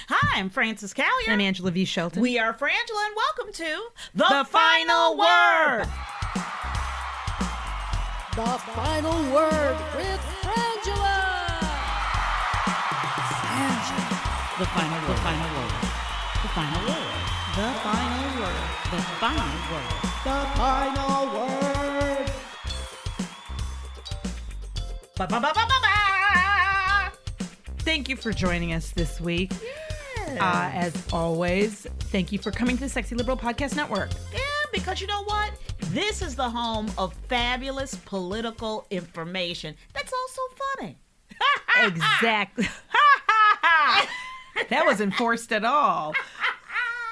Hi, I'm Frances Callier. I'm Angela V. Shelton. We are Frangela, and welcome to The Final Word. The Final Word with Frangela. The final word. The final word. The final word. The final word. The final word. The Final Word. Ba-ba-ba-ba-ba-ba. Thank you for joining us this week. As always, thank you for coming to the Sexy Liberal Podcast Network. Yeah, because you know what? This is the home of fabulous political information that's also funny. Exactly. That wasn't forced at all.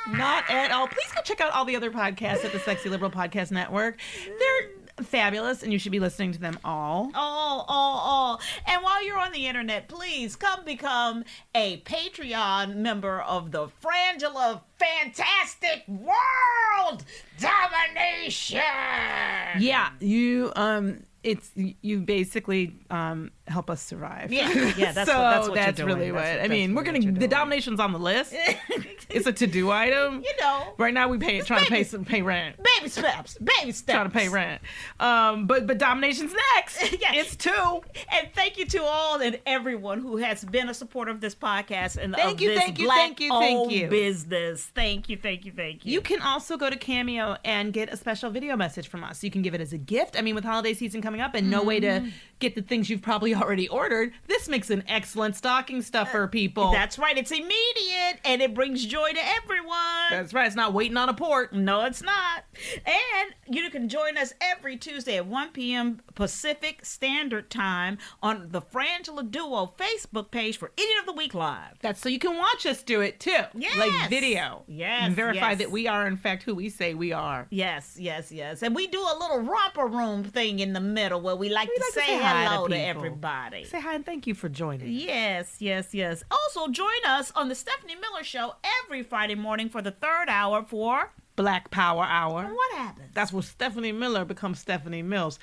Not at all. Please go check out all the other podcasts at the Sexy Liberal Podcast Network. They're fabulous, and you should be listening to them all. Oh. And while you're on the internet, please come become a Patreon member of the Frangela Fantastic World Domination. Yeah, you basically help us survive. Yeah, that's so what you're that's doing. really what I mean. We're getting the domination's on the list. It's a to-do item. You know, right now we trying to pay rent. Baby steps. Trying to pay rent. But domination's next. Yeah. It's 2. And thank you to all and everyone who has been a supporter of this podcast and Thank of you, this thank you, Black-owned thank you. business. Thank you. You can also go to Cameo and get a special video message from us. You can give it as a gift. I mean, with holiday season coming up and no way to get the things you've probably already ordered, this makes an excellent stocking stuffer, people. That's right. It's immediate and it brings joy to everyone. That's right. It's not waiting on a port. No, it's not. And you can join us every Tuesday at 1 p.m. Pacific Standard Time on the Frangela Duo Facebook page for Idiot of the Week Live. That's so you can watch us do it too. Yes. Like video. Yes. And verify yes. that we are, in fact, who we say we are. Yes. And we do a little romper room thing in the middle where we like to say hi hello to people. everybody. Say hi and thank you for joining. Yes. Also, join us on the Stephanie Miller Show every Friday morning for the third hour for Black Power Hour. What happens? That's where Stephanie Miller becomes Stephanie Mills.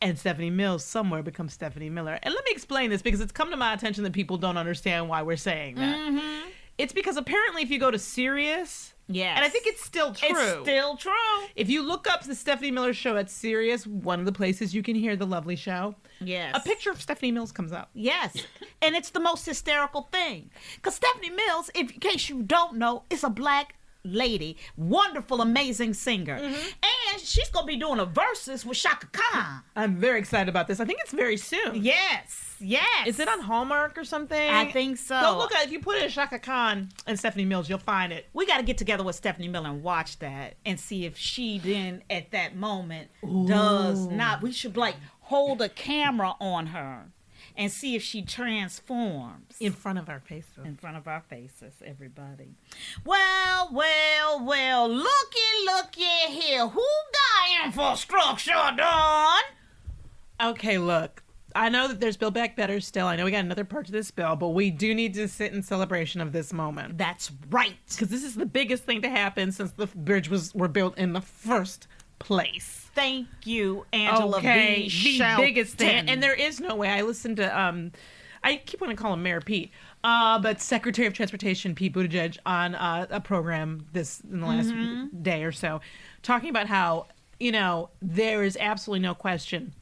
And Stephanie Mills somewhere becomes Stephanie Miller. And let me explain this because it's come to my attention that people don't understand why we're saying that. Mm-hmm. It's because apparently if you go to Sirius, yes. and I think it's still true. It's still true. If you look up the Stephanie Miller Show at Sirius, one of the places you can hear the lovely show, Yes. a picture of Stephanie Mills comes up. Yes. And it's the most hysterical thing. Because Stephanie Mills, in case you don't know, is a black lady, wonderful, amazing singer. And she's going to be doing a versus with Chaka Khan. I'm very excited about this. I think it's very soon. Yes. Is it on Hallmark or something? I think so. Go look at it. If you put in Chaka Khan and Stephanie Mills, you'll find it. We got to get together with Stephanie Miller and watch that and see if she then at that moment does not. We should hold a camera on her and see if she transforms. In front of our faces. In front of our faces, everybody. Well, looky here. Who got infrastructure done? Okay, look. I know that there's Build Back Better still. I know we got another part to this bill, but we do need to sit in celebration of this moment. That's right. Because this is the biggest thing to happen since the bridge were built in the first place. Thank you, Angela Okay, V. the Shelton. biggest thing. And there is no way. I listened to, I keep wanting to call him Mayor Pete, but Secretary of Transportation Pete Buttigieg on a program in the last day or so, talking about how, there is absolutely no question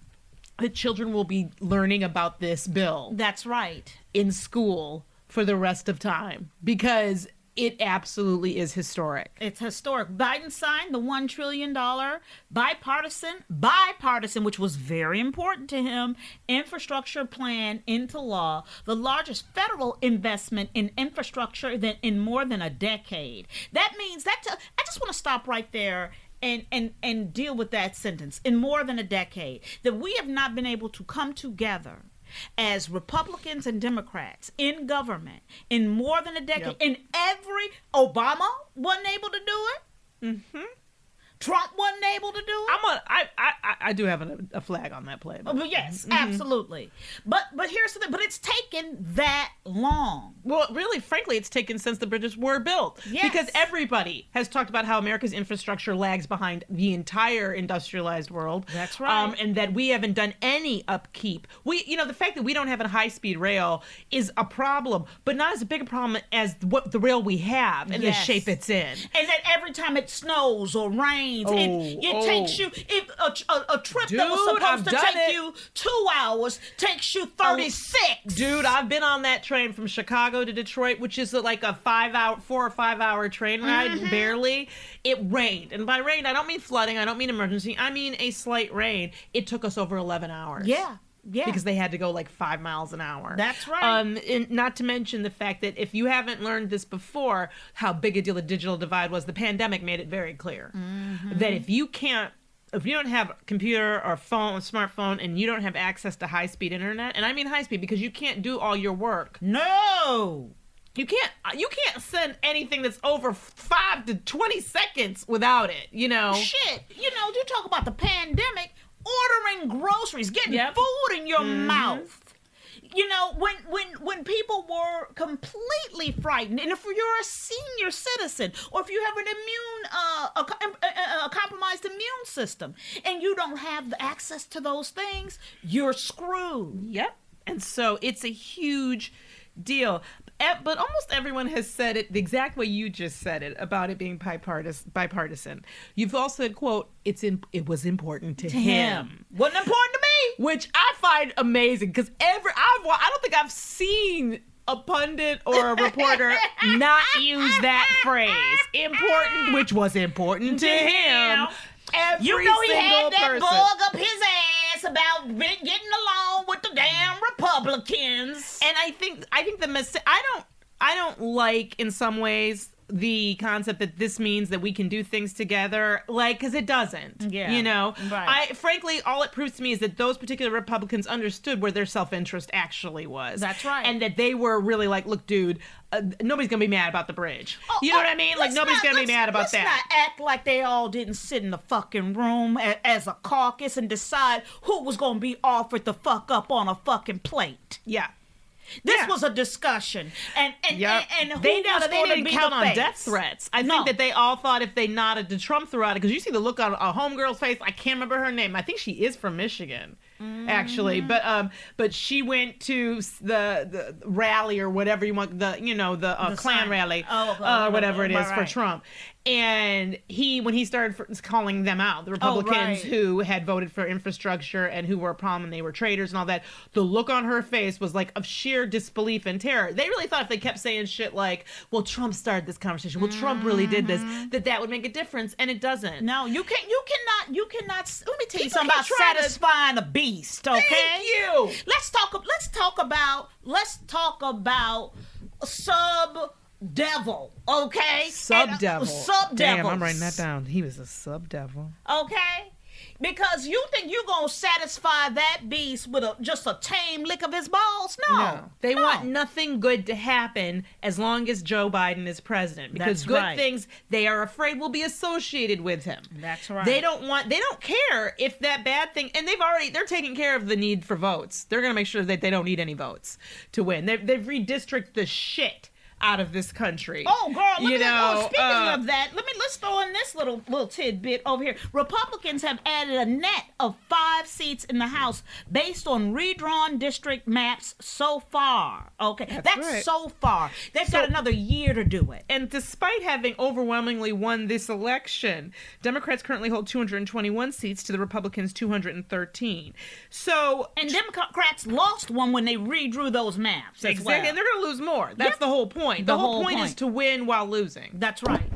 that children will be learning about this bill. That's right. In school for the rest of time because it absolutely is historic. It's historic. Biden signed the $1 trillion bipartisan, which was very important to him, infrastructure plan into law, the largest federal investment in infrastructure in more than a decade. That means I just want to stop right there and deal with that sentence. In more than a decade, that we have not been able to come together as Republicans and Democrats in government in more than a decade. Yep. And Obama wasn't able to do it. Trump wasn't able to do it. I do have a flag on that play. But yes, absolutely. But here's the thing. But it's taken that long. Well, really, frankly, it's taken since the bridges were built. Yes. Because everybody has talked about how America's infrastructure lags behind the entire industrialized world. That's right. And that we haven't done any upkeep. The fact that we don't have a high-speed rail is a problem, but not as big a problem as what the rail we have and the Yes. shape it's in. And that every time it snows or rains, it takes you a trip that was Dude, I've supposed to done take it. you 2 hours takes you 36. Dude, I've been on that train from Chicago to Detroit, which is like a 4 or 5 hour train ride, barely. It rained. And by rain, I don't mean flooding. I don't mean emergency. I mean a slight rain. It took us over 11 hours. Yeah. Because they had to go like 5 miles an hour. That's right. And not to mention the fact that if you haven't learned this before, how big a deal the digital divide was, the pandemic made it very clear that if you don't have a computer or smartphone, and you don't have access to high-speed internet, and I mean high-speed because you can't do all your work. No. You can't send anything that's over 5 to 20 seconds without it, Shit. You talk about the pandemic, ordering groceries, getting Yep. food in your mouth. When people were completely frightened, and if you're a senior citizen, or if you have an a compromised immune system, and you don't have the access to those things, you're screwed. Yep. And so it's a huge deal. But almost everyone has said it the exact way you just said it about it being bipartisan. You've also said, quote, it was important to him. Wasn't important to me. Which I find amazing because I don't think I've seen a pundit or a reporter not use that phrase. Important, which was important to him. Every You know he had single that person. bug up his ass about getting along with the damn Republicans. And I think the mistake. I don't like in some ways the concept that this means that we can do things together, because it doesn't. Yeah. Right. Frankly, all it proves to me is that those particular Republicans understood where their self-interest actually was. That's right. And that they were really like, look, dude, nobody's gonna be mad about the bridge. You know what I mean? Like, nobody's gonna be mad about that. Let's not act like they all didn't sit in the fucking room as a caucus and decide who was gonna be offered the fuck up on a fucking plate. Yeah. This was a discussion, and Yep. and who they was going to didn't be count the on face? death threats. I No. think that they all thought if they nodded to Trump throughout it, because you see the look on a homegirl's face. I can't remember her name. I think she is from Michigan, actually. But she went to the rally or whatever you want, the Klan sign. rally, Oh, whatever it is right. for Trump. And when he started calling them out, the Republicans right. who had voted for infrastructure and who were a problem and they were traitors and all that, the look on her face was like of sheer disbelief and terror. They really thought if they kept saying shit like, well, Trump started this conversation, well, Trump really did this, that would make a difference, and it doesn't. No, you cannot. Let me tell you People something about keep trying to- satisfying a beast. Okay. Thank you. Let's talk about sub-devil, okay? Sub-devil. Sub-devils. Damn, I'm writing that down. He was a sub-devil. Okay? Because you think you're going to satisfy that beast with just a tame lick of his balls? No. They No. want nothing good to happen as long as Joe Biden is president. Because That's good right. things they are afraid will be associated with him. That's right. They don't care if that bad thing, and they're taking care of the need for votes. They're going to make sure that they don't need any votes to win. They've redistricted the shit out of this country. Oh, girl, speaking uh, of that, let's throw in this little tidbit over here. Republicans have added a net of 5 seats in the House based on redrawn district maps so far. Okay, that's right. so far. They've got another year to do it. And despite having overwhelmingly won this election, Democrats currently hold 221 seats to the Republicans' 213. So, And Democrats lost one when they redrew those maps. As exactly, well. and they're going to lose more. That's Yep. the whole point. The whole point is point. to win while losing. That's right.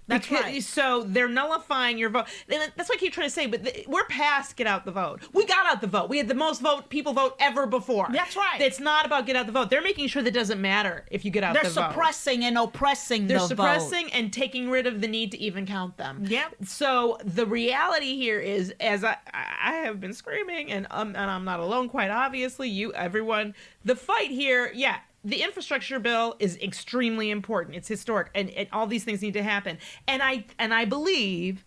That's right. So they're nullifying your vote. And that's what I keep trying to say. But we're past get out the vote. We got out the vote. We had the most people vote ever before. That's right. It's not about get out the vote. They're making sure that it doesn't matter if you get out They're the vote. suppressing and oppressing They're the suppressing and taking rid of the need to even count them. Yep. So the reality here is, as I have been screaming, and I'm not alone, quite obviously, everyone, the fight here, yeah. The infrastructure bill is extremely important. It's historic, and all these things need to happen. And I believe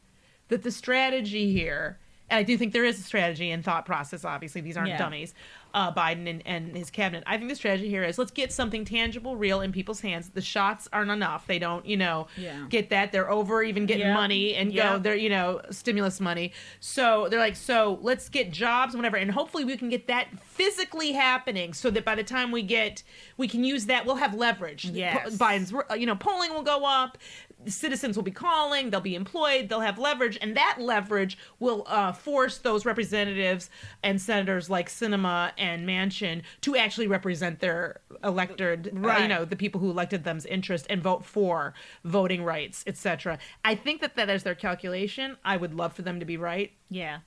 that the strategy here, and I do think there is a strategy and thought process, obviously, these aren't Yeah. dummies, Biden and his cabinet. I think the strategy here is let's get something tangible, real in people's hands. The shots aren't enough. They don't, Yeah. get that. They're over even getting Yeah. money and Yeah. go, they're, stimulus money. So they're like, so let's get jobs and whatever. And hopefully we can get that physically happening so that by the time we can use that, we'll have leverage. Yes. Biden's, polling will go up. Citizens will be calling, they'll be employed, they'll have leverage, and that leverage will force those representatives and senators like Sinema and Manchin to actually represent their elected, Right. the people who elected them's interest and vote for voting rights, etc. I think that is their calculation. I would love for them to be right. Yeah.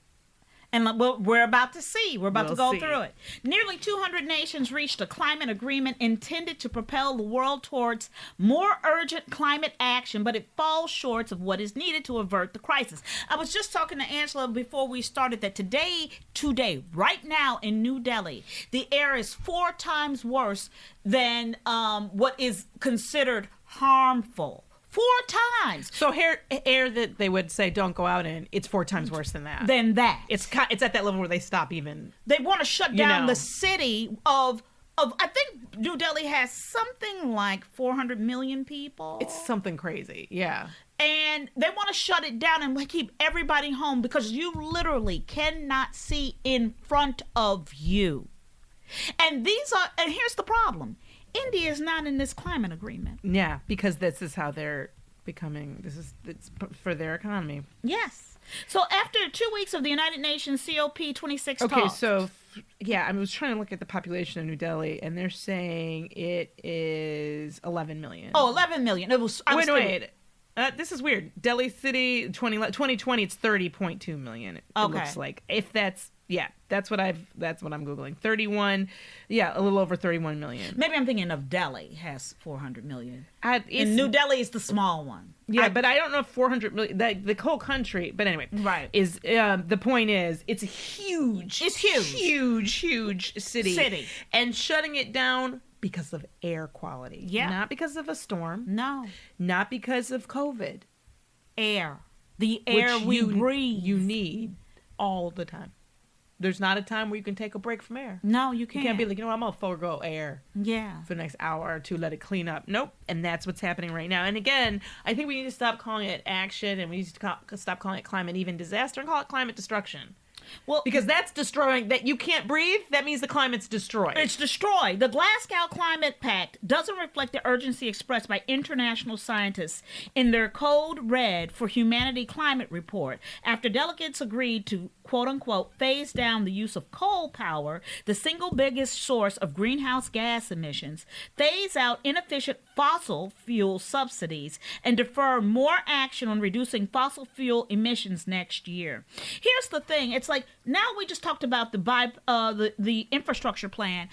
And we're about to see. We're about to We'll go see. through it. Nearly 200 nations reached a climate agreement intended to propel the world towards more urgent climate action, but it falls short of what is needed to avert the crisis. I was just talking to Angela before we started that today, right now in New Delhi, the air is 4 times worse than what is considered harmful. 4 times So air that they would say don't go out in, it's 4 times worse than that. than that. It's at that level where they stop even. They want to shut down know. the city of I think New Delhi has something like 400 million people. It's something crazy. Yeah. And they want to shut it down and keep everybody home because you literally cannot see in front of you. And here's the problem. India is not in this climate agreement. Yeah, because this is how they're becoming. It's for their economy. Yes. So after 2 weeks of the United Nations COP26 Okay, talks, so I was trying to look at the population of New Delhi, and they're saying it is 11 million. 11 million. It was. I was thinking- wait. This is weird. Delhi City 2020, it's 30.2 million. It Okay. looks like that's what I'm googling. 31, a little over 31 million. Maybe I'm thinking of Delhi has 400 million. It's, And New Delhi is the small one. but I don't know if 400 million, the whole country, but anyway. Right. Is, the point is, it's a huge. It's huge. Huge city. And shutting it down because of air quality. Yeah. Not because of a storm. No. Not because of COVID. Air. The air which we you, breathe. You need all the time. There's not a time where you can take a break from air. No, you You can't. can't be like, I'm going to forego air Yeah. for the next hour or two, let it clean up. Nope. And that's what's happening right now. And again, I think we need to stop calling it action and we need to stop calling it climate even disaster and call it climate destruction. Well, Because that's destroying, that you can't breathe, that means the climate's destroyed. it's destroyed. The Glasgow Climate Pact doesn't reflect the urgency expressed by international scientists in their Code Red for Humanity climate report after delegates agreed to, quote unquote, phase down the use of coal power, the single biggest source of greenhouse gas emissions, phase out inefficient fossil fuel subsidies, and defer more action on reducing fossil fuel emissions next year. Here's the thing. It's like now we just talked about the infrastructure plan.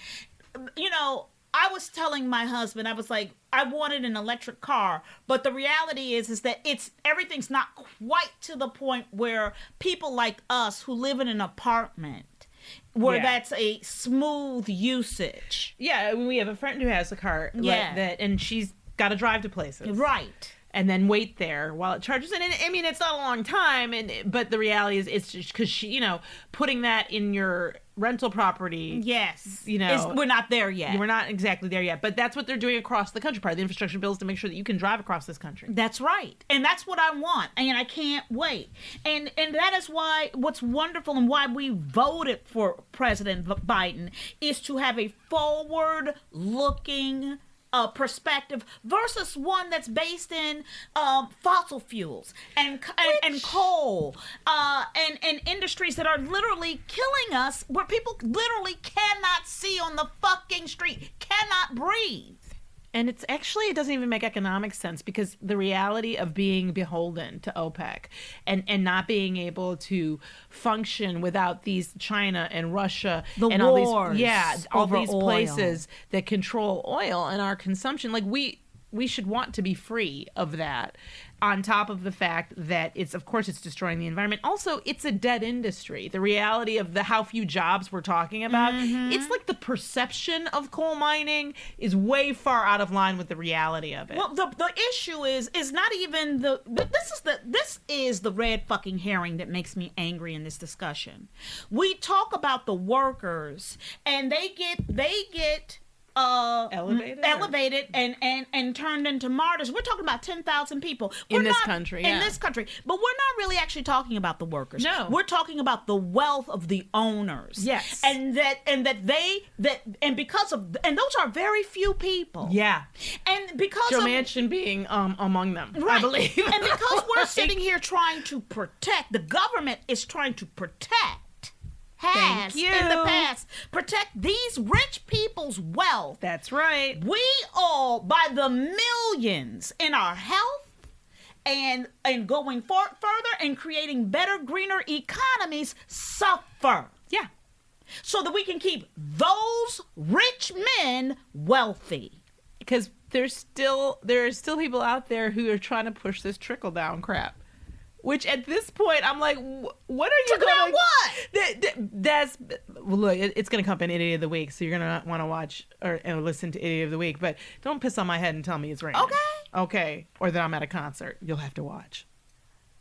I was telling my husband, I was like, I wanted an electric car, but the reality is that everything's not quite to the point where people like us who live in an apartment where Yeah. that's a smooth usage. Yeah, we have a friend who has a car Yeah. and she's got to drive to places. Right. And then wait there while it charges. And I mean, it's not a long time, but the reality is it's just because putting that in your rental property. Yes. We're we're not there yet. not exactly there yet, but that's what they're doing across the country. Part of the infrastructure bill is to make sure that you can drive across this country. That's right. And that's what I want. And I can't wait. And that is what's wonderful and why we voted for President Biden is to have a forward looking perspective versus one that's based in fossil fuels and coal and industries that are literally killing us, where people literally cannot see on the fucking street, cannot breathe. And it doesn't even make economic sense because the reality of being beholden to OPEC and not being able to function without these China and Russia The and wars all these over all these oil. places that control oil and our consumption. Like we should want to be free of that, on top of the fact that it's destroying the environment. Also, it's a dead industry. The reality of how few jobs we're talking about, it's like the perception of coal mining is way far out of line with the reality of it. Well, the issue is not even this is the red fucking herring that makes me angry in this discussion. We talk about the workers, and they get elevated and turned into martyrs. We're talking about 10,000 people in this country, but we're not really actually talking about the workers. No, we're talking about the wealth of the owners. Yes, and because of those are very few people. Yeah, and because Joe of Manchin being among them, right. I believe, and because we're sitting here trying to protect, the government is trying to protect. Has in the past protect these rich people's wealth. That's right. We all, by the millions in our health and going further and creating better, greener economies, suffer. Yeah. So that we can keep those rich men wealthy. Because there are still people out there who are trying to push this trickle down crap. Which at this point, I'm like, what are you going to... Look, it's going to come up in Idiot of the Week, so you're going to want to watch or listen to Idiot of the Week, but don't piss on my head and tell me it's raining. Okay. Or that I'm at a concert. You'll have to watch.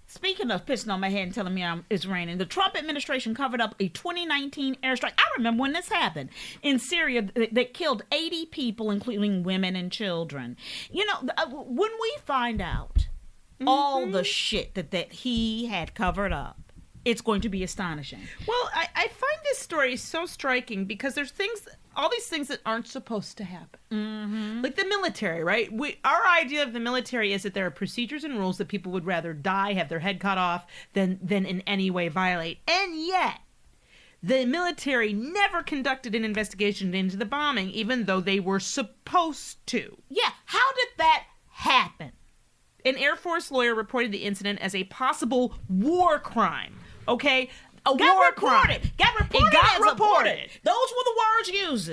Speaking of pissing on my head and telling me it's raining, the Trump administration covered up a 2019 airstrike. I remember when this happened in Syria that killed 80 people, including women and children. You know, when we find out all the shit that he had covered up, it's going to be astonishing. Well, I find this story so striking because there's all these things that aren't supposed to happen. Like the military, right? Our idea of the military is that there are procedures and rules that people would rather die, have their head cut off, than in any way violate. And yet, the military never conducted an investigation into the bombing, even though they were supposed to. Yeah, how did that happen? An Air Force lawyer reported the incident as a possible war crime. Okay? It got reported. Those were the words used.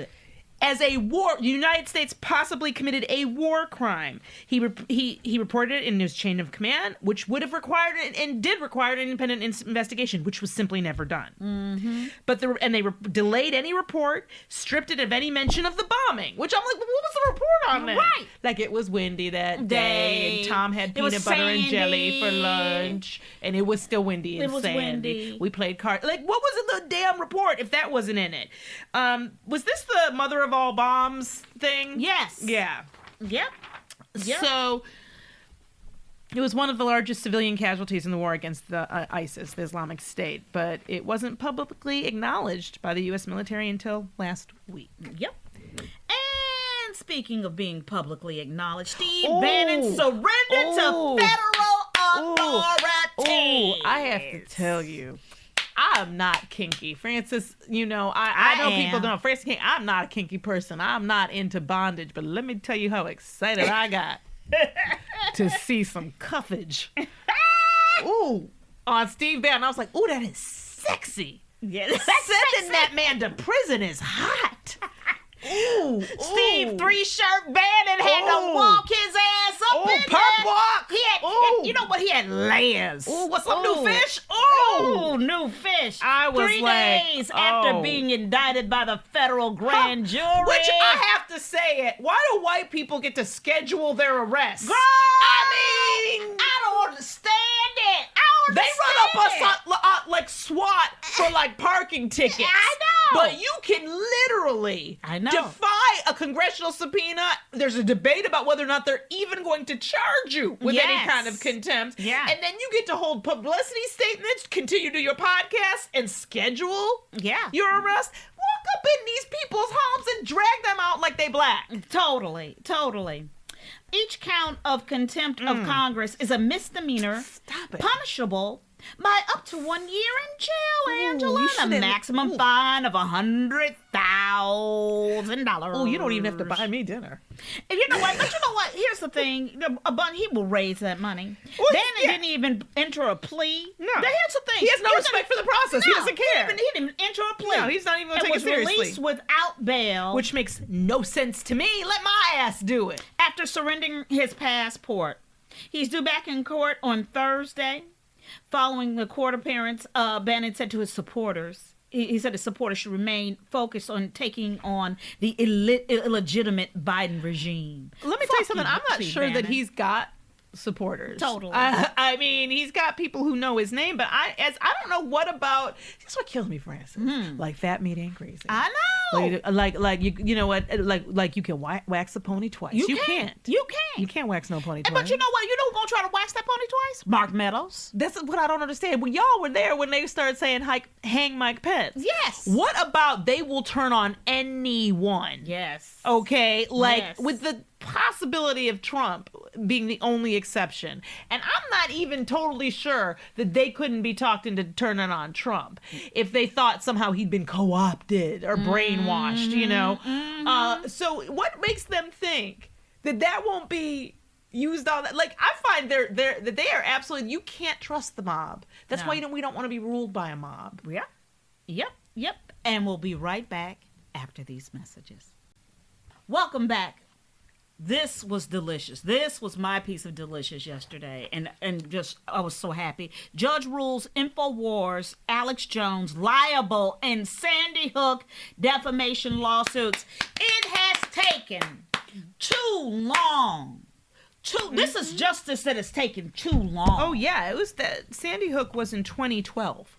As a war, the United States possibly committed a war crime. He reported it in his chain of command, which would have required and did require an independent investigation, which was simply never done. But they delayed any report, stripped it of any mention of the bombing. Which I'm like, what was the report on that? Right, like it was windy that day, and Tom had peanut butter and jelly for lunch, and it was still windy and sandy. We played cards. Like, what was in the damn report if that wasn't in it? Was this the mother of all bombs thing? Yes. Yeah. Yep. So it was one of the largest civilian casualties in the war against the ISIS, the Islamic State, but it wasn't publicly acknowledged by the U.S. military until last week. Yep. And speaking of being publicly acknowledged, Steve Bannon surrendered to federal authorities. I have to tell you, I'm not kinky. Francis, you know, I know people don't know. Francis King, I'm not a kinky person. I'm not into bondage, but let me tell you how excited I got to see some cuffage. On Steve Bannon. I was like, that is sexy. Yeah, Sending that man to prison is hot. Steve Three-Shirt Bannon had to walk his ass up in perp there. walk. He had, you know what? He had layers. What's up, new fish? New fish. I was 3 like, days after being indicted by the federal grand jury. Which I have to say it. Why do white people get to schedule their arrests? Girl, I mean, I don't understand it. They run up like SWAT for like parking tickets. I know. But you can literally defy a congressional subpoena. There's a debate about whether or not they're even going to charge you with any kind of contempt. Yeah. And then you get to hold publicity statements, continue to do your podcast, and schedule your arrest. Walk up in these people's homes and drag them out like they black. Totally. Each count of contempt of Congress is a misdemeanor, punishable by up to 1 year in jail, Angela, and a maximum fine of $100,000. $1,000. Oh, you don't even have to buy me dinner. And you know what? But you know what? Here's the thing: he will raise that money. Well, Danny didn't even enter a plea. No. Now, here's the thing: He has no respect for the process. He doesn't care. He didn't enter a plea. No, he's not even going to And take it was seriously. released without bail, Which makes no sense to me. Let my ass do it. after surrendering his passport. He's due back in court on Thursday. Following the court appearance, Bannon said to his supporters, he said his supporters should remain focused on taking on the illegitimate Biden regime. Let me tell you Fuck something. I'm not Steve sure that Bannon. he's got supporters. Totally. I mean, he's got people who know his name, but I don't know what about. This is what kills me, Francis. Like fat meat ain't crazy. I know. Like you know what? Like you can wax a pony twice. You can't. can't. You can't wax no pony And, twice. but you know what? You know who's going to try to wax that pony twice? Mark Meadows. That's what I don't understand. Well, y'all were there when they started saying hang Mike Pence. Yes. What about they will turn on anyone? Yes. Okay, like Yes. with the possibility of Trump being the only exception. And I'm not even totally sure that they couldn't be talked into turning on Trump if they thought somehow he'd been co-opted or brainwashed, you know. So what makes them think that won't be used on that? Like, I find that they are absolutely, you can't trust the mob. That's No. why we don't want to be ruled by a mob. Yep. And we'll be right back after these messages. Welcome back. This was delicious. This was my piece of delicious yesterday. And just, I was so happy. Judge rules InfoWars, Alex Jones liable in Sandy Hook defamation lawsuits. It has taken too long. This is justice that has taken too long. Oh, yeah. It was that Sandy Hook was in 2012.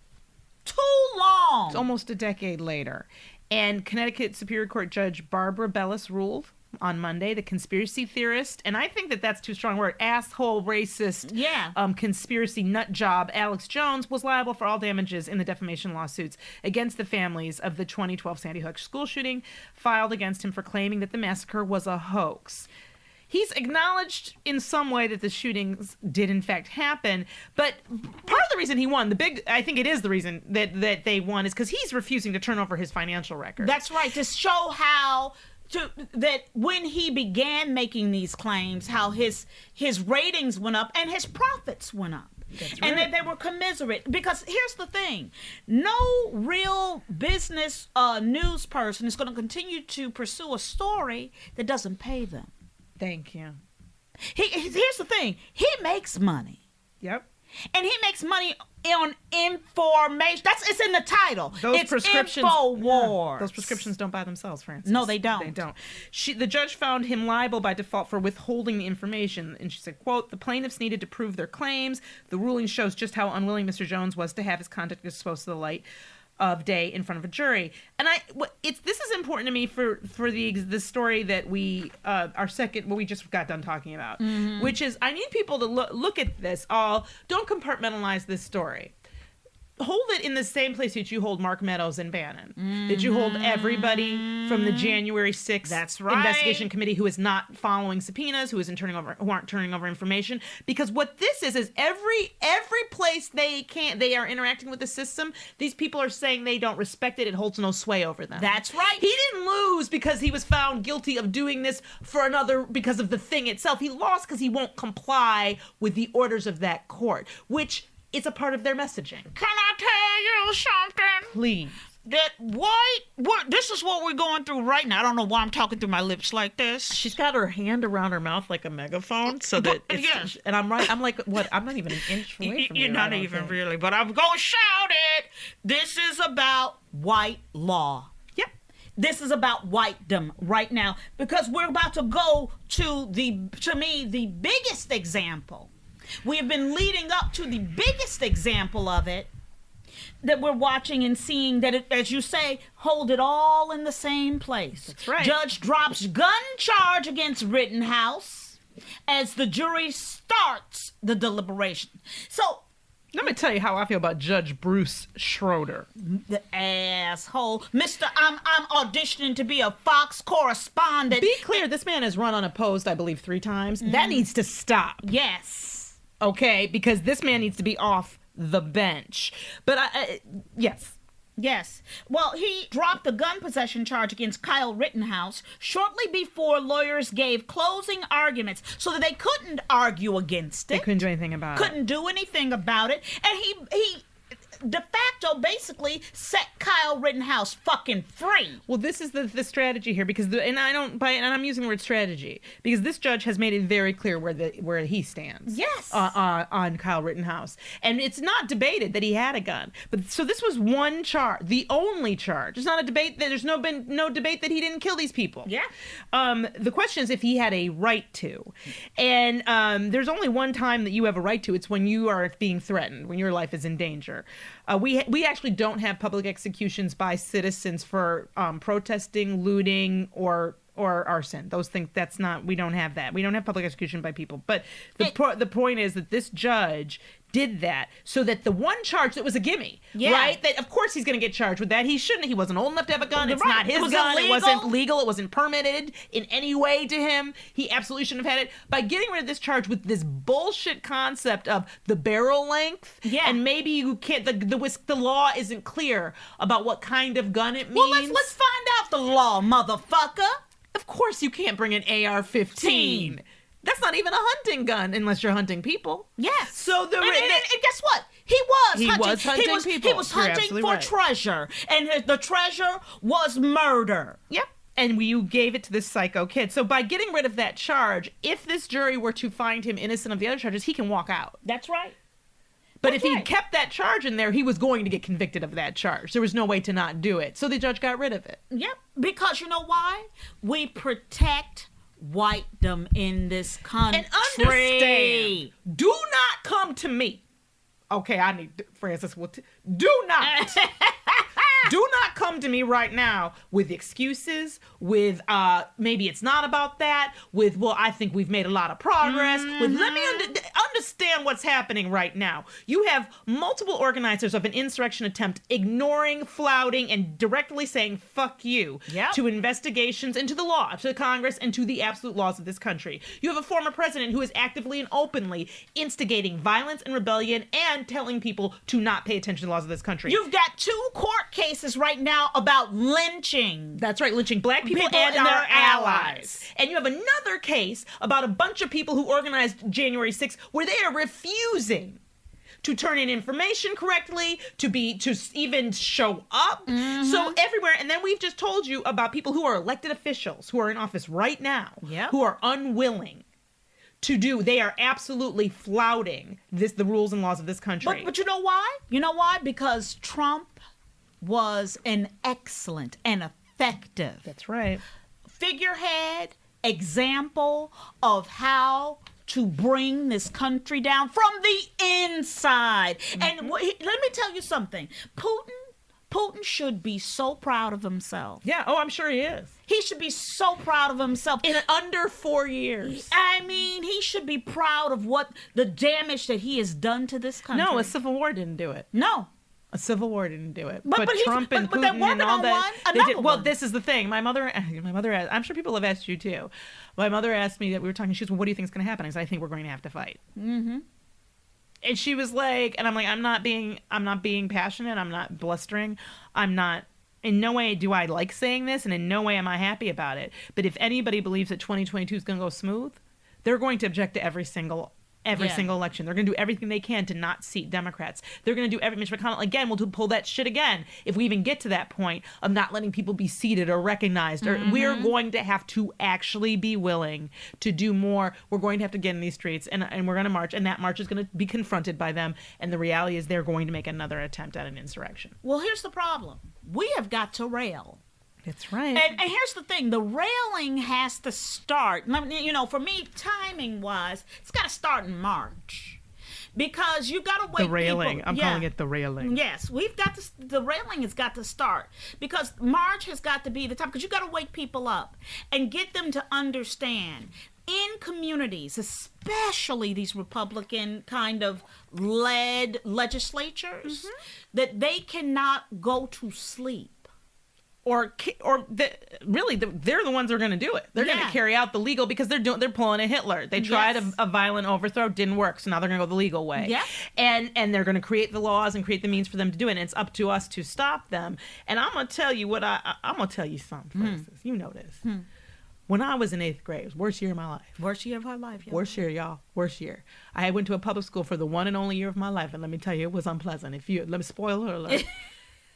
Too long. It's almost a decade later. And Connecticut Superior Court Judge Barbara Bellis ruled on Monday, the conspiracy theorist, and I think that that's too strong a word, asshole, racist, conspiracy nut job, Alex Jones, was liable for all damages in the defamation lawsuits against the families of the 2012 Sandy Hook school shooting filed against him for claiming that the massacre was a hoax. He's acknowledged in some way that the shootings did in fact happen, but part of the reason he won, I think it is the reason that they won, is because he's refusing to turn over his financial record. That's right, to show how that when he began making these claims, how his ratings went up and his profits went up. That's And right. that they were commiserate. Because here's the thing. No real business news person is going to continue to pursue a story that doesn't pay them. Thank you. Here's the thing. He makes money. Yep. And he makes money on information. It's in the title. It's prescriptions. InfoWars. Yeah, those prescriptions don't buy themselves, Francis. No, they don't. They don't. The judge found him liable by default for withholding the information, and she said, "quote: the plaintiffs needed to prove their claims. The ruling shows just how unwilling Mr. Jones was to have his conduct exposed to the light of day in front of a jury." And this is important to me for the story that we what we just got done talking about, which is I need people to look at this all. Don't compartmentalize this story. Hold it in the same place that you hold Mark Meadows and Bannon. That you hold everybody from the January 6th That's right. investigation committee who is not following subpoenas, who aren't turning over information. Because what this is every place they are interacting with the system, these people are saying they don't respect it. It holds no sway over them. That's right. He didn't lose because he was found guilty of doing this because of the thing itself. He lost because he won't comply with the orders of that court, which is a part of their messaging. Can I tell you something? Please. That this is what we're going through right now. I don't know why I'm talking through my lips like this. She's got her hand around her mouth like a megaphone, so that it's, yes. And I'm right. I'm like, what? I'm not even an inch away from you. You're not even really, but I'm going to shout it. This is about white law. Yep. This is about whitedom right now because we're about to go to the biggest example. We have been leading up to the biggest example of it that we're watching and seeing that, as you say, hold it all in the same place. That's right. Judge drops gun charge against Rittenhouse as the jury starts the deliberation. So, let me tell you how I feel about Judge Bruce Schroeder. the asshole. Mr. I'm auditioning to be a Fox correspondent. Be clear, this man has run unopposed, I believe, 3 times. That needs to stop. Yes. Okay, because this man needs to be off the bench. But yes. Yes. Well, he dropped the gun possession charge against Kyle Rittenhouse shortly before lawyers gave closing arguments so that they couldn't argue against it. They couldn't do anything about it. Couldn't do anything about it. And he de facto basically set Kyle Rittenhouse fucking free. Well, this is the strategy here, because and I'm using the word strategy because this judge has made it very clear where he stands. Yes. On Kyle Rittenhouse, and it's not debated that he had a gun. But so this was one charge, the only charge. It's not a debate that there's been no debate that he didn't kill these people. Yeah. The question is if he had a right to, and there's only one time that you have a right to. It's when you are being threatened, when your life is in danger. We actually don't have public executions by citizens for protesting, looting, or arson. Those things, we don't have that. We don't have public execution by people. But the point is that this judge did that so that the one charge that was a gimme, right? That of course he's going to get charged with that. He shouldn't. He wasn't old enough to have a gun. It's not his gun. Illegal. It wasn't legal. It wasn't permitted in any way to him. He absolutely shouldn't have had it. By getting rid of this charge with this bullshit concept of the barrel length, and maybe you can't. The law isn't clear about what kind of gun it means. Well, let's find out the law, motherfucker. Of course you can't bring an AR-15. That's not even a hunting gun unless you're hunting people. Yes. So and guess what? He was hunting people. He was hunting for treasure, and the treasure was murder. Yep. And you gave it to this psycho kid. So by getting rid of that charge, if this jury were to find him innocent of the other charges, he can walk out. That's right. But if he kept that charge in there, he was going to get convicted of that charge. There was no way to not do it. So the judge got rid of it. Yep. Because you know why? We protect whitedom in this country. And understand, do not come to me. Okay, I need Francis. Do not. Do not come to me right now with excuses, with maybe it's not about that, with, well, I think we've made a lot of progress, with let me understand what's happening right now. You have multiple organizers of an insurrection attempt ignoring, flouting, and directly saying fuck you to investigations and to the law, to Congress, and to the absolute laws of this country. You have a former president who is actively and openly instigating violence and rebellion and telling people to not pay attention to the laws of this country. You've got 2 court cases right now about lynching. That's right, lynching black people and their allies. And you have another case about a bunch of people who organized January 6th where they are refusing to turn in information correctly, to even show up. So everywhere. And then we've just told you about people who are elected officials who are in office right now, who are unwilling to do. They are absolutely flouting the rules and laws of this country. But you know why? You know why? Because Trump was an excellent and effective figurehead, example of how to bring this country down from the inside. And let me tell you something. Putin should be so proud of himself. Yeah, oh, I'm sure he is. He should be so proud of himself. In under 4 years. I mean, he should be proud of what the damage that he has done to this country. No, a civil war didn't do it. No. A civil war didn't do it. But Trump and Putin they're working and all on that. one. Well, this is the thing. My mother asked, I'm sure people have asked you too. My mother asked me that we were talking. She was, well, what do you think is going to happen? I said, I think we're going to have to fight. Mm-hmm. And she was like, and I'm like, I'm not being passionate. I'm not blustering. I'm not. In no way do I like saying this, and in no way am I happy about it. But if anybody believes that 2022 is going to go smooth, they're going to object to every single election. They're going to do everything they can to not seat Democrats. They're going to do Mitch McConnell again will pull that shit again if we even get to that point of not letting people be seated or recognized. Or we're going to have to actually be willing to do more. We're going to have to get in these streets and we're going to march, and that march is going to be confronted by them. And the reality is they're going to make another attempt at an insurrection. Well, here's the problem. We have got to rail. That's right. And here's the thing. The railing has to start. You know, for me, timing-wise, it's got to start in March. Because you got to wait. The railing. People. I'm calling it the railing. Yes. The railing has got to start. Because March has got to be the time. Because you got to wake people up and get them to understand in communities, especially these Republican kind of led legislatures, that they cannot go to sleep they're the ones who are going to do it. They're going to carry out the legal because they're pulling a Hitler. They tried a violent overthrow, didn't work, so now they're going to go the legal way. Yeah. And they're going to create the laws and create the means for them to do it. And it's up to us to stop them. And I'm going to tell you I'm going to tell you something, Francis. You know this. When I was in 8th grade, it was the worst year of my life. Worst year of her life. Yeah. Worst year, y'all. Worst year. I went to a public school for the one and only year of my life, and let me tell you, it was unpleasant. Let me spoiler alert.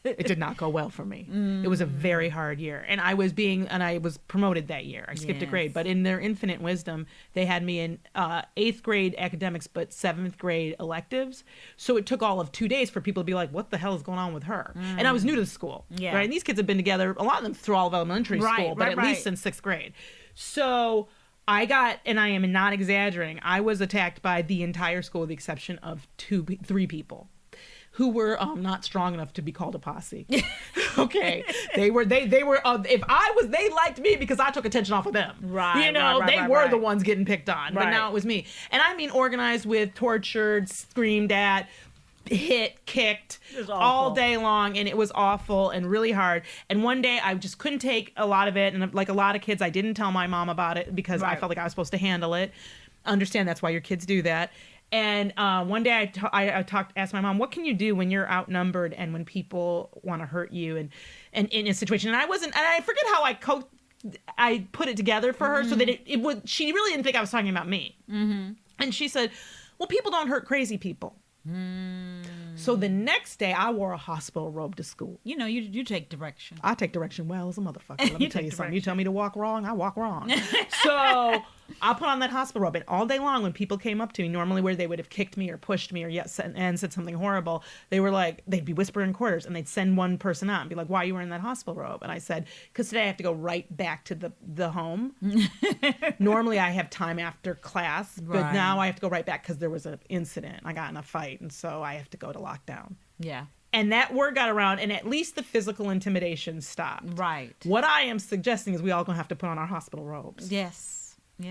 It did not go well for me. It was a very hard year, and I was promoted that year. I skipped a grade, but in their infinite wisdom, they had me in 8th grade academics, but 7th grade electives. So it took all of 2 days for people to be like, "What the hell is going on with her?" And I was new to the school, right? And these kids have been together, a lot of them through all of elementary school, but at least since 6th grade. So I got, and I am not exaggerating, I was attacked by the entire school with the exception of 3 people who were not strong enough to be called a posse. Okay. They were they liked me because I took attention off of them. Right. They were the ones getting picked on, but now it was me. And I mean organized with, tortured, screamed at, hit, kicked all day long, and it was awful and really hard. And one day I just couldn't take a lot of it, and like a lot of kids, I didn't tell my mom about it because I felt like I was supposed to handle it. Understand that's why your kids do that. And one day I asked my mom, what can you do when you're outnumbered and when people want to hurt you and in a situation? And I forget how I put it together for her so that it would, she really didn't think I was talking about me. And she said, well, people don't hurt crazy people. So the next day I wore a hospital robe to school. You take direction. I take direction well as a motherfucker. Let me tell you something. You tell me to walk wrong, I walk wrong. So I put on that hospital robe, and all day long when people came up to me, normally where they would have kicked me or pushed me or said something horrible, they were like, they'd be whispering quarters, and they'd send one person out and be like, why are you wearing that hospital robe? And I said, because today I have to go right back to the home. Normally I have time after class, but now I have to go right back because there was an incident. I got in a fight, and so I have to go to lockdown. Yeah. And that word got around, and at least the physical intimidation stopped. Right. What I am suggesting is we all gonna have to put on our hospital robes. Yes.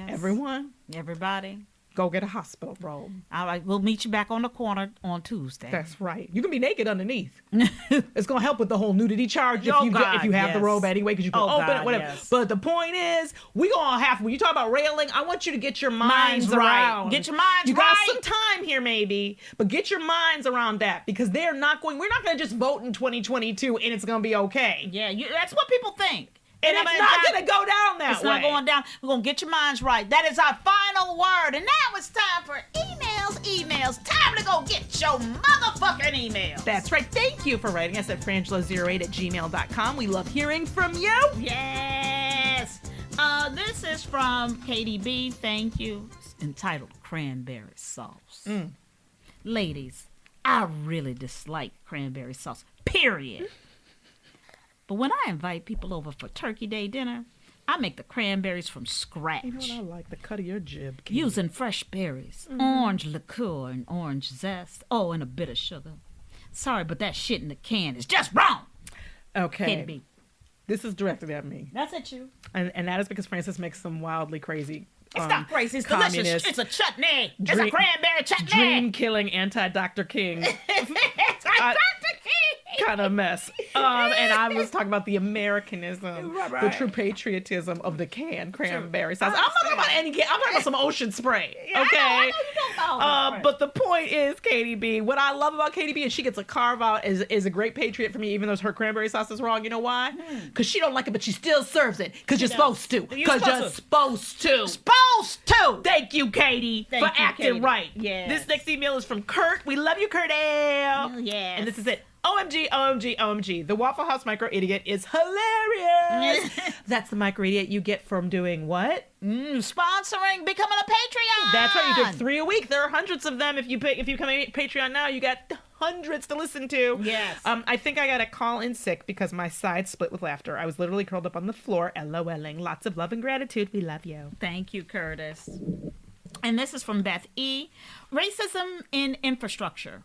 Everyone. Everybody. Go get a hospital robe. All right. We'll meet you back on the corner on Tuesday. That's right. You can be naked underneath. It's gonna help with the whole nudity charge if you have the robe anyway, because you can open it, whatever. Yes. But the point is, we gonna have, when you talk about railing, I want you to get your minds around. Get your minds you right. You got some time here, maybe, but get your minds around that, because we're not gonna just vote in 2022 and it's gonna be okay. Yeah, that's what people think. And it's not going to go down that way. It's not going down. We're going to get your minds right. That is our final word. And now it's time for emails. Time to go get your motherfucking emails. That's right. Thank you for writing us at frangela08@gmail.com. We love hearing from you. Yes. This is from Katie B. Thank you. It's entitled Cranberry Sauce. Ladies, I really dislike cranberry sauce. Period. But when I invite people over for Turkey Day dinner, I make the cranberries from scratch. You know what I like? The cut of your jib, Katie. Using fresh berries, orange liqueur, and orange zest. Oh, and a bit of sugar. Sorry, but that shit in the can is just wrong. Okay. Katie B. This is directed at me. That's at you. And that is because Francis makes some wildly crazy It's not crazy. It's delicious. It's a chutney. It's a cranberry chutney. Dream-killing anti-Dr. King. Dr. King. Kind of mess. And I was talking about the Americanism, the true patriotism of the canned cranberry sauce. I'm not talking about any can. I'm talking about some ocean spray. Okay. I know you don't know but the point is, Katie B, what I love about Katie B is she gets a carve out is a great patriot for me, even though her cranberry sauce is wrong. You know why? Because she don't like it, but she still serves it. Because you're supposed to. Because you're supposed to. Supposed to. Thank you, Katie, for acting right. Yes. This next email is from Kurt. We love you, Kurt L. Yes. And this is it. OMG, OMG, OMG. The Waffle House Micro Idiot is hilarious. That's the Micro Idiot you get from doing what? Sponsoring, becoming a Patreon. That's right. You get 3 a week. There are hundreds of them. If you become a Patreon now, you got hundreds to listen to. Yes. I think I got to call in sick because my side split with laughter. I was literally curled up on the floor, LOLing. Lots of love and gratitude. We love you. Thank you, Curtis. And this is from Beth E. Racism in infrastructure.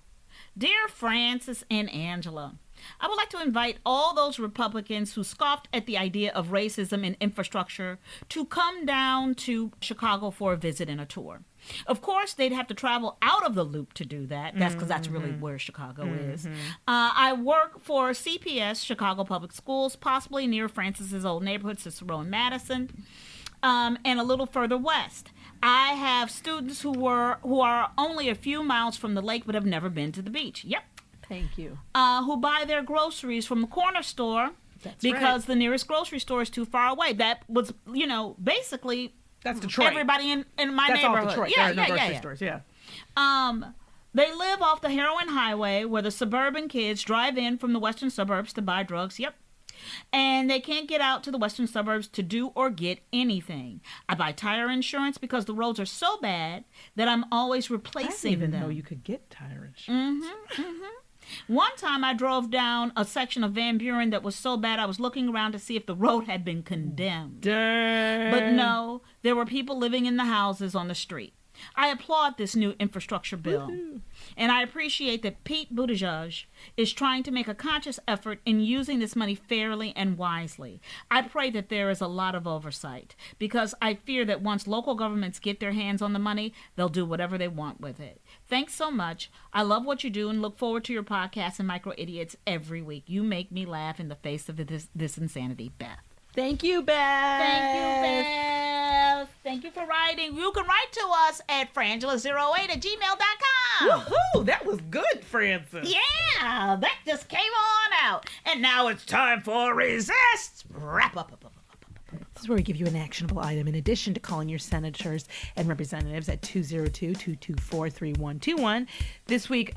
Dear Francis and Angela, I would like to invite all those Republicans who scoffed at the idea of racism and infrastructure to come down to Chicago for a visit and a tour. Of course, they'd have to travel out of the loop to do that. That's because that's really where Chicago is. I work for CPS, Chicago Public Schools, possibly near Francis's old neighborhood, Cicero and Madison, and a little further west. I have students who are only a few miles from the lake but have never been to the beach. Yep. Thank you. Who buy their groceries from the corner store because the nearest grocery store is too far away. That was, basically That's Detroit. everybody in my That's neighborhood. all Detroit. Yeah, there are no yeah, grocery yeah. stores. Yeah. They live off the heroin highway where the suburban kids drive in from the western suburbs to buy drugs. Yep. And they can't get out to the western suburbs to do or get anything. I buy tire insurance because the roads are so bad that I'm always I replacing didn't even them. know you could get tire insurance. One time I drove down a section of Van Buren that was so bad I was looking around to see if the road had been condemned. Dang. But no, there were people living in the houses on the street. I applaud this new infrastructure bill. Woohoo. And I appreciate that Pete Buttigieg is trying to make a conscious effort in using this money fairly and wisely. I pray that there is a lot of oversight because I fear that once local governments get their hands on the money, they'll do whatever they want with it. Thanks so much. I love what you do and look forward to your podcast and Micro Idiots every week. You make me laugh in the face of this insanity, Beth. Thank you, Beth. Thank you, Beth. Thank you for writing. You can write to us at frangela08@gmail.com. Woohoo! That was good, Francis. Yeah, that just came on out. And now it's time for Resist Wrap Up. This is where we give you an actionable item in addition to calling your senators and representatives at 202-224-3121. This week,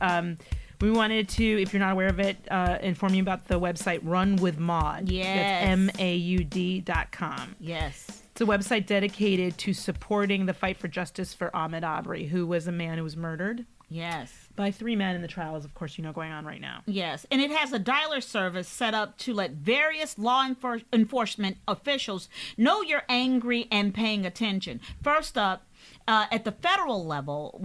we wanted to, if you're not aware of it, inform you about the website Run with Maud. Yes. That's MAUD.com. Yes. It's a website dedicated to supporting the fight for justice for Ahmaud Arbery, who was a man who was murdered Yes. by 3 men in the trials, of course, going on right now. Yes, and it has a dialer service set up to let various law enforcement officials know you're angry and paying attention. First up, at the federal level,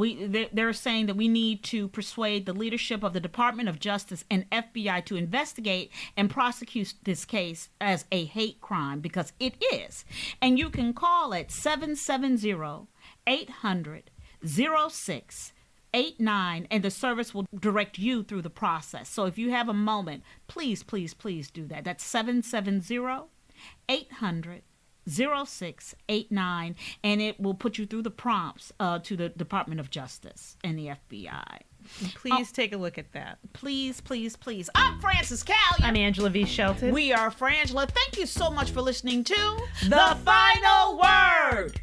they're saying that we need to persuade the leadership of the Department of Justice and FBI to investigate and prosecute this case as a hate crime because it is. And you can call at 770-800-0689 and the service will direct you through the process. So if you have a moment, please, please, please do that. That's 770-800-0689, and it will put you through the prompts to the Department of Justice and the FBI. Please take a look at that. Please, please, please. I'm Frances Callion. I'm Angela V. Shelton. We are Frangela. Thank you so much for listening to The Final Word.